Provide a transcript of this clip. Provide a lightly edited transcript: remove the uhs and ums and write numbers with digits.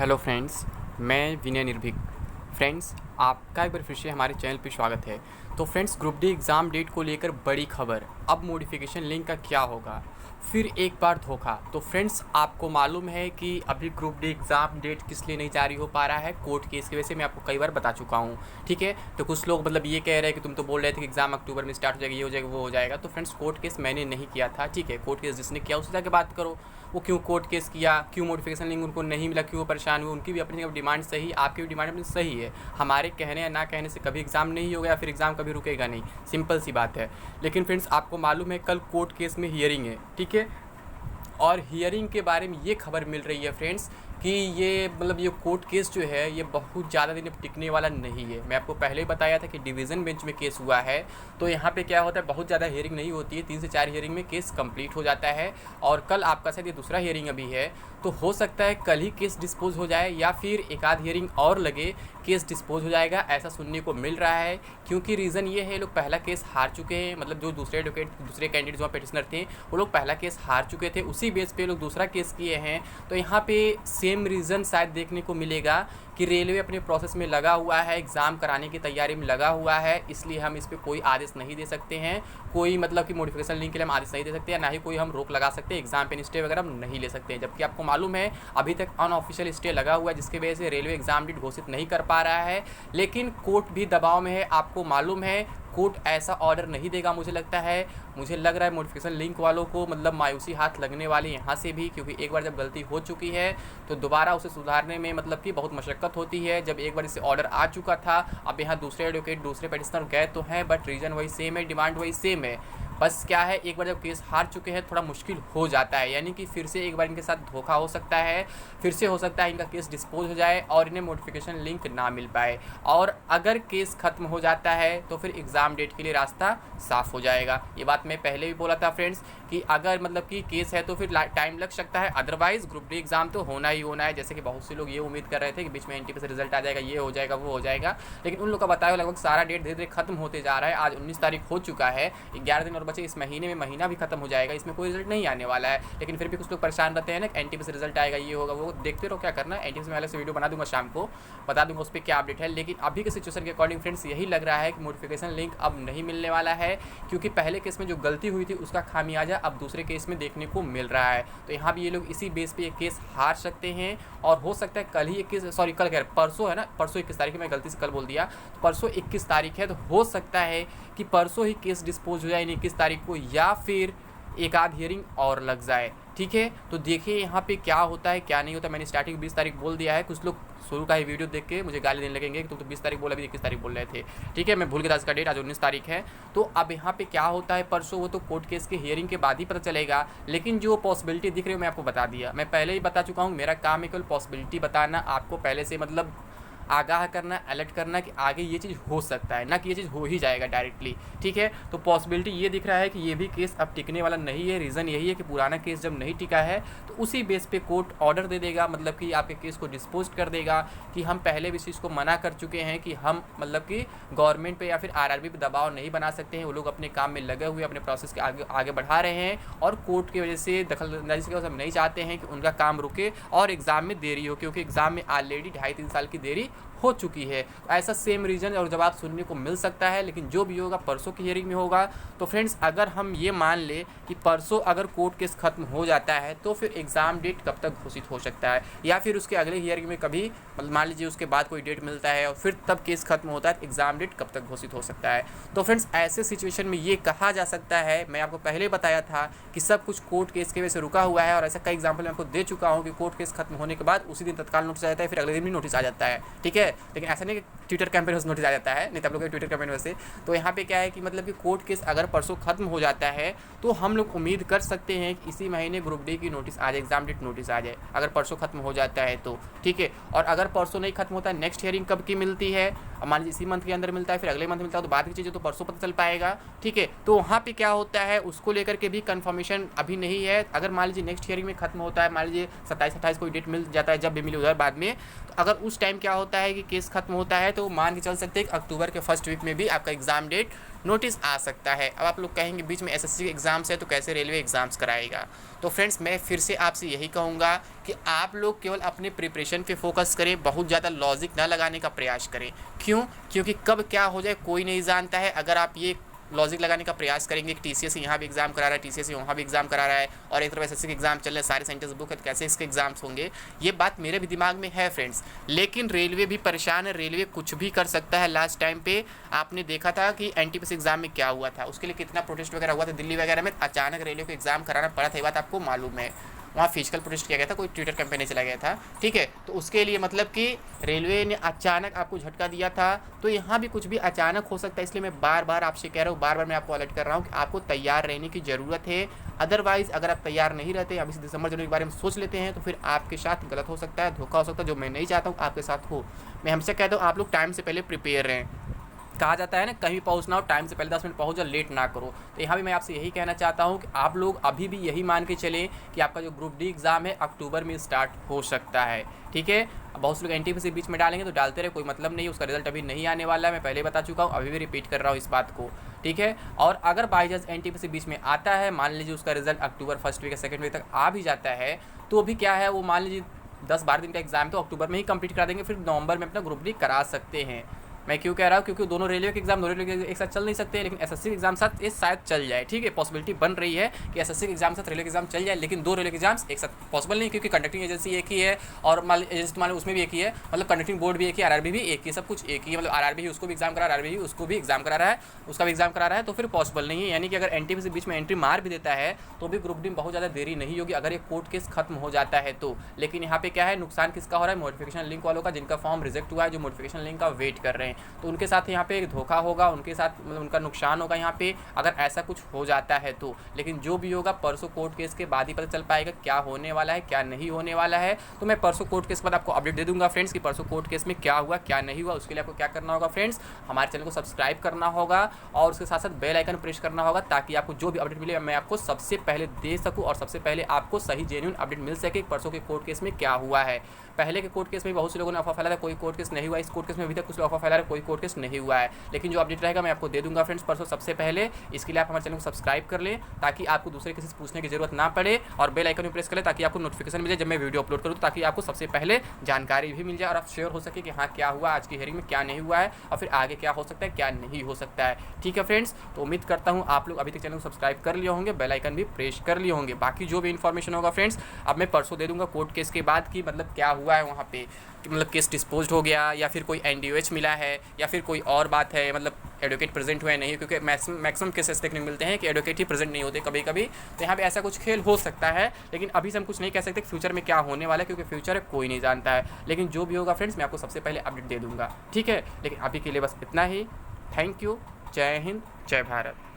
Hello friends, मैं विनय निर्भीक। Friends, आपका एक बार फिर से हमारे चैनल पे स्वागत है। तो friends, group D exam date को लेकर बड़ी खबर, अब मॉडिफिकेशन लिंक का क्या होगा, फिर एक बार धोखा। तो फ्रेंड्स, आपको मालूम है कि अभी ग्रुप डी एग्ज़ाम डेट किस लिए नहीं जारी हो पा रहा है, कोर्ट केस की वजह से। मैं आपको कई बार बता चुका हूँ, ठीक है। तो कुछ लोग मतलब ये कह रहे हैं कि तुम तो बोल रहे थे कि एग्ज़ाम अक्टूबर में स्टार्ट हो जाएगा, ये हो जाएगा, वो हो जाएगा। तो फ्रेंड्स, कोर्ट केस मैंने नहीं किया था, ठीक है। कोर्ट केस जिसने किया उससे जाकर बात करो, वो क्यों कोर्ट केस किया, क्यों मॉडिफिकेशन लिंक उनको नहीं मिला, क्यों वो परेशान हुए। उनकी भी अपनी जगह डिमांड सही, आपकी भी डिमांड अपनी सही है। हमारे कहने या ना कहने से कभी एग्ज़ाम नहीं होगा या फिर एग्ज़ाम कभी रुकेगा नहीं, सिंपल सी बात है। लेकिन फ्रेंड्स, आपको मालूम है कल कोर्ट केस में हियरिंग है, ठीक है। और हियरिंग के बारे में ये खबर मिल रही है फ्रेंड्स कि ये मतलब ये कोर्ट केस जो है ये बहुत ज़्यादा दिन टिकने वाला नहीं है। मैं आपको पहले ही बताया था कि डिवीज़न बेंच में केस हुआ है, तो यहाँ पे क्या होता है, बहुत ज़्यादा हियरिंग नहीं होती है, 3 से 4 हियरिंग में केस कंप्लीट हो जाता है। और कल आपका शायद ये दूसरा हियरिंग अभी है, तो हो सकता है कल ही केस डिस्पोज हो जाए या फिर एक आध हियरिंग और लगे, केस डिस्पोज हो जाएगा, ऐसा सुनने को मिल रहा है। क्योंकि रीज़न ये है, लोग पहला केस हार चुके हैं, मतलब जो दूसरे कैंडिडेट जो पेटिशनर थे वो लोग पहला केस हार चुके थे, उसी बेस पे लोग दूसरा केस किए हैं। तो यहाँ पे सेम रीज़न शायद देखने को मिलेगा कि रेलवे अपने प्रोसेस में लगा हुआ है, एग्ज़ाम कराने की तैयारी में लगा हुआ है, इसलिए हम इस पर कोई आदेश नहीं दे सकते हैं। कोई मतलब कि मॉडिफिकेशन लिंक के लिए हम आदेश नहीं दे सकते हैं, ना ही कोई हम रोक लगा सकते हैं, एग्ज़ाम पे स्टे वगैरह हम नहीं ले सकते हैं। जबकि आपको मालूम है अभी तक अनऑफिशियल स्टे लगा हुआ है, जिसकी वजह से रेलवे एग्ज़ाम डेट घोषित नहीं कर पा रहा है। लेकिन कोर्ट भी दबाव में है, आपको मालूम है कोर्ट ऐसा ऑर्डर नहीं देगा। मुझे लगता है, मुझे लग रहा है मॉडिफिकेशन लिंक वालों को मतलब मायूसी हाथ लगने वाली यहाँ से भी, क्योंकि एक बार जब गलती हो चुकी है तो दोबारा उसे सुधारने में मतलब कि बहुत मशक्क़त होती है। जब एक बार इससे ऑर्डर आ चुका था, अब यहाँ दूसरे एडवोकेट दूसरे पेटिशनर गए तो हैं, बट रीज़न वही सेम है, डिमांड वही सेम है। बस क्या है, एक बार जब केस हार चुके हैं थोड़ा मुश्किल हो जाता है, यानी कि फिर से एक बार इनके साथ धोखा हो सकता है, फिर से हो सकता है इनका केस डिस्पोज हो जाए और इन्हें मॉडिफिकेशन लिंक ना मिल पाए। और अगर केस ख़त्म हो जाता है तो फिर एग्ज़ाम डेट के लिए रास्ता साफ़ हो जाएगा। ये बात मैं पहले भी बोला था फ्रेंड्स कि अगर मतलब कि केस है तो फिर टाइम लग सकता है, अदरवाइज़ ग्रुप डी एग्ज़ाम तो होना ही होना है। जैसे कि बहुत से लोग ये उम्मीद कर रहे थे कि बीच में NTP से रिजल्ट आ जाएगा, ये हो जाएगा, वो हो जाएगा, लेकिन उन लोग का बताया लगभग सारा डेट धीरे धीरे खत्म होते जा रहा है। आज 19 तारीख हो चुका है, 11 दिन और बचे, इस महीने में महीना भी खत्म हो जाएगा, इसमें कोई रिजल्ट नहीं आने वाला है। लेकिन फिर भी कुछ लोग परेशान रहते हैं ना, NTP से रिजल्ट आएगा, ये होगा, वो देखते रहो, क्या करना है। NTP से मैं अलग से वीडियो बना दूंगा, शाम को बता दूंगा उस पर क्या अपडेट है। लेकिन अभी के सिचुएशन के अकॉर्डिंग फ्रेंड्स यही लग रहा है कि मॉडिफिकेशन लिंक अब नहीं मिलने वाला है, क्योंकि पहले केस में जो गलती हुई थी उसका खामियाजा अब दूसरे केस में देखने को मिल रहा है। तो यहाँ भी ये लोग इसी बेस पे एक केस हार सकते हैं और हो सकता है कल ही 21 सॉरी कल कह रहे परसों है ना, परसों 21 तारीख है, मैं गलती से कल बोल दिया, तो परसों 21 तारीख है, तो हो सकता है कि परसों ही केस डिस्पोज हो जाए 21 तारीख को, या फिर एक आध हियरिंग और लग जाए, ठीक है। तो देखिए यहाँ पे क्या होता है क्या नहीं होता। मैंने स्टार्टिंग 20 तारीख बोल दिया है, कुछ लोग शुरू का ही वीडियो देख के मुझे गाली देने लगेंगे कि तुम तो 20 तारीख बोला, अभी 21 तारीख बोल रहे थे, ठीक है। मैं भूल गया था इसका डेट, आज 19 तारीख है। तो अब यहाँ पे क्या होता है, परसों वो तो कोर्ट केस के हियरिंग के बाद ही पता चलेगा। लेकिन जो पॉसिबिलिटी दिख रही है मैं आपको बता दिया, मैं पहले ही बता चुका हूँ, मेरा काम है केवल पॉसिबिलिटी बताना, आपको पहले से मतलब आगाह करना, अलर्ट करना कि आगे ये चीज़ हो सकता है, ना कि ये चीज़ हो ही जाएगा डायरेक्टली, ठीक है। तो पॉसिबिलिटी ये दिख रहा है कि ये भी केस अब टिकने वाला नहीं है। रीज़न यही है कि पुराना केस जब नहीं टिका है तो उसी बेस पे कोर्ट ऑर्डर दे देगा, मतलब कि आपके केस को डिस्पोज कर देगा कि हम पहले भी इस चीज़ को मना कर चुके हैं कि हम मतलब कि गवर्नमेंट पे या फिर RRB पे दबाव नहीं बना सकते हैं। वो लोग अपने काम में लगे हुए अपने प्रोसेस के आगे बढ़ा रहे हैं और कोर्ट की वजह से दखलंदाजी की वजह से हम नहीं चाहते हैं कि उनका काम रुके और एग्ज़ाम में देरी हो, क्योंकि एग्ज़ाम में ऑलरेडी 2.5-3 साल की देरी हो चुकी है। ऐसा सेम रीज़न और जवाब सुनने को मिल सकता है, लेकिन जो भी होगा परसों की हियरिंग में होगा। तो फ्रेंड्स, अगर हम ये मान ले कि परसों अगर कोर्ट केस खत्म हो जाता है तो फिर एग्ज़ाम डेट कब तक घोषित हो सकता है, या फिर उसके अगले हियरिंग में कभी मतलब मान लीजिए उसके बाद कोई डेट मिलता है और फिर तब केस खत्म होता है, तो एग्ज़ाम डेट कब तक घोषित हो सकता है। तो फ्रेंड्स, ऐसे सिचुएशन में ये कहा जा सकता है, मैं आपको पहले बताया था कि सब कुछ कोर्ट केस की वजह से रुका हुआ है, और ऐसा कई एग्जाम्पल मैं आपको दे चुका हूँ कि कोर्ट केस खत्म होने के बाद उसी दिन तत्काल नोटिस आ जाता है, फिर अगले दिन भी नोटिस आ जाता है, ठीक है। लेकिन ऐसा नहीं कि ट्विटर कैंपेन से नोटिस आ जाता है, नहीं तो आप लोग के ट्विटर कैंपेन वैसे। तो यहाँ पे क्या है कि मतलब कि कोर्ट केस अगर परसों खत्म हो जाता है तो हम लोग उम्मीद कर सकते हैं कि इसी महीने ग्रुप डी की नोटिस आ जाए, एग्जाम डेट नोटिस आ जाए, अगर परसों खत्म हो जाता है तो, ठीक है। और अगर परसों नहीं खत्म होता है, नेक्स्ट हियरिंग कब की मिलती है, मान लीजिए इसी मंथ के अंदर मिलता है, फिर अगले मंथ मिलता है, तो बाद की चीज़ें तो परसों पता चल पाएगा, ठीक है। तो वहाँ पे क्या होता है उसको लेकर के भी कंफर्मेशन अभी नहीं है। अगर मान लीजिए नेक्स्ट हियरिंग में खत्म होता है, मान लीजिए 27-28 कोई डेट मिल जाता है, जब भी मिले उधर बाद में, तो अगर उस टाइम क्या होता है कि केस खत्म होता है तो मान के चल सकते हैं कि अक्टूबर के फर्स्ट वीक में भी आपका एग्ज़ाम डेट नोटिस आ सकता है। अब आप लोग कहेंगे बीच में एसएससी एग्ज़ाम्स है तो कैसे रेलवे एग्ज़ाम्स कराएगा। तो फ्रेंड्स मैं फिर से आपसे यही कहूँगा कि आप लोग केवल अपने प्रिपरेशन पे फोकस करें, बहुत ज़्यादा लॉजिक ना लगाने का प्रयास करें। क्यों? क्योंकि कब क्या हो जाए कोई नहीं जानता है। अगर आप ये लॉजिक लगाने का प्रयास करेंगे कि टीसीएस यहाँ भी एग्जाम करा रहा है, टीसीएस वहाँ भी एग्जाम करा रहा है और एक तरफ एसएससी के एग्जाम चल रहे हैं, सारे सेंटर्स बुक है, तो कैसे इसके एग्जाम्स होंगे। ये बात मेरे भी दिमाग में है फ्रेंड्स, लेकिन रेलवे भी परेशान है, रेलवे कुछ भी कर सकता है। लास्ट टाइम पे आपने देखा था कि एनटीपीसी एग्जाम में क्या हुआ था, उसके लिए कितना प्रोटेस्ट वगैरह हुआ था दिल्ली वगैरह में, अचानक रेलवे को एग्जाम कराना पड़ा था। ये बात आपको मालूम है। वहाँ फिजिकल प्रोटेस्ट किया गया था, कोई ट्विटर कैंपेन नहीं चला गया था, ठीक है। तो उसके लिए मतलब कि रेलवे ने अचानक आपको झटका दिया था, तो यहाँ भी कुछ भी अचानक हो सकता है। इसलिए मैं बार बार आपसे कह रहा हूँ, बार बार मैं आपको अलर्ट कर रहा हूँ कि आपको तैयार रहने की ज़रूरत है। अदरवाइज़ अगर आप तैयार नहीं रहते, अभी से दिसंबर जनवरी के बारे में सोच लेते हैं, तो फिर आपके साथ गलत हो सकता है, धोखा हो सकता है, जो मैं नहीं चाहता हूँ आपके साथ हो। मैं हमेशा कहता हूँ आप लोग टाइम से पहले प्रिपेयर रहें। कहा जाता है ना, कहीं पहुंचना हो टाइम से पहले 10 मिनट पहुंच जाओ, लेट ना करो। तो यहाँ भी मैं आपसे यही कहना चाहता हूँ कि आप लोग अभी भी यही मान के चलें कि आपका जो ग्रुप डी एग्ज़ाम है अक्टूबर में स्टार्ट हो सकता है, ठीक है। बहुत से लोग एनटीपीसी बीच में डालेंगे, तो डालते रहे, कोई मतलब नहीं है, उसका रिजल्ट अभी नहीं आने वाला है। मैं पहले बता चुका हूँ, अभी भी रिपीट कर रहा हूँ इस बात को, ठीक है। और अगर बाई चांस एनटीपीसी बीच में आता है, मान लीजिए उसका रिजल्ट अक्टूबर फर्स्ट वीक या सेकंड वीक तक आ भी जाता है, तो अभी क्या है, वो मान लीजिए 10-12 दिन का एग्जाम तो अक्टूबर में ही कंप्लीट करा देंगे, फिर नवंबर में अपना ग्रुप डी करा सकते हैं। मैं क्यों कह रहा हूँ, क्योंकि दोनों रेलवे के एग्जाम दोनों रेलवे के एक साथ चल नहीं सकते, लेकिन एसएससी के एग्जाम साथ ये शायद चल जाए, ठीक है। पॉसिबिलिटी बन रही है कि एसएससी के एग्जाम साथ रेलवे के एग्जाम चल जाए, लेकिन दो रेलवे के एग्जाम्स एक साथ पॉसिबल नहीं, क्योंकि कंडक्टिंग एजेंसी एक ही है और एजेंसी मान लो उसमें भी एक ही है, मतलब कंडक्टिंग बोर्ड भी एक ही, आरआरबी भी एक ही, सब कुछ एक ही, मतलब आरआरबी उसको भी एग्जाम करा रहा है, आरआरबी उसको भी एग्जाम करा रहा है, उसका भी एग्जाम करा रहा है, तो फिर पॉसिबल नहीं है। यानी कि अगर एनटीपीसी बीच में एंट्री मार भी देता है तो भी ग्रुप डी में बहुत ज़्यादा देरी नहीं होगी, अगर ये कोर्ट केस खत्म हो जाता है तो। लेकिन यहाँ पे क्या है, नुकसान किसका हो रहा है, नोटिफिकेशन लिंक वालों का, जिनका फॉर्म रिजेक्ट हुआ है, जो नोटिफिकेशन लिंक का वेट कर रहे हैं, तो उनके साथ यहाँ पे धोखा होगा, उनके साथ मतलब उनका नुकसान होगा यहाँ पे, अगर ऐसा कुछ हो जाता है तो। लेकिन जो भी होगा परसों कोर्ट केस के बाद ही पता चल पाएगा क्या होने वाला है, क्या नहीं होने वाला है। तो मैं परसों कोर्ट केस के बाद आपको अपडेट दे दूंगा फ्रेंड्स कि परसों कोर्ट केस में क्या हुआ क्या नहीं हुआ। उसके लिए आपको क्या करना होगा फ्रेंड्स, हमारे चैनल को सब्सक्राइब करना होगा और उसके साथ साथ बेल आइकन प्रेस करना होगा, ताकि आपको जो भी अपडेट मिले मैं आपको सबसे पहले दे सकूँ और सबसे पहले आपको सही जेन्युइन अपडेट मिल सके परसों के कोर्ट केस में क्या हुआ है। पहले के कोर्ट केस में बहुत से लोगों ने अफवाह फैलाया था, कोई कोर्ट केस नहीं हुआ। इस कोर्ट केस में अभी तक कुछ लोग अफवाह फैला रहे, कोई कोर्ट केस नहीं हुआ है, लेकिन जो अपडेट रहेगा मैं आपको दे दूंगा फ्रेंड्स परसों सबसे पहले। इसके लिए आप हमारे चैनल को सब्सक्राइब कर लें, ताकि आपको दूसरे किसी से पूछने की जरूरत ना पड़े, और बेल आइकन भी प्रेस करें ताकि आपको नोटिफिकेशन मिले जब मैं वीडियो अपलोड करूँ, ताकि आपको सबसे पहले जानकारी भी मिल जाए और आप श्योर हो सके कि हाँ क्या हुआ आज की हेयरिंग में, क्या नहीं हुआ है, और फिर आगे क्या हो सकता है क्या नहीं हो सकता है, ठीक है फ्रेंड्स। तो उम्मीद करता हूँ आप लोग अभी तक चैनल को सब्सक्राइब कर लिए होंगे, बेल आइकन भी प्रेस कर लिए होंगे। बाकी जो भी इन्फॉर्मेशन होगा फ्रेंड्स अब मैं परसों दे दूंगा कोर्ट केस के बाद कि मतलब क्या हुआ है वहाँ पे, मतलब केस डिस्पोज हो गया या फिर कोई एनडीओएच मिला है या फिर कोई और बात है, मतलब एडवोकेट प्रेजेंट हुए नहीं, क्योंकि मैक्सिमम केसेस देखने को मिलते हैं कि एडवोकेट ही प्रेजेंट नहीं होते कभी कभी। तो यहाँ पे ऐसा कुछ खेल हो सकता है, लेकिन अभी से हम कुछ नहीं कह सकते फ्यूचर में क्या होने वाला है, क्योंकि फ्यूचर है कोई नहीं जानता है। लेकिन जो भी होगा फ्रेंड्स मैं आपको सबसे पहले अपडेट दे दूंगा, ठीक है। लेकिन अभी के लिए बस इतना ही। थैंक यू, जय हिंद, जय भारत।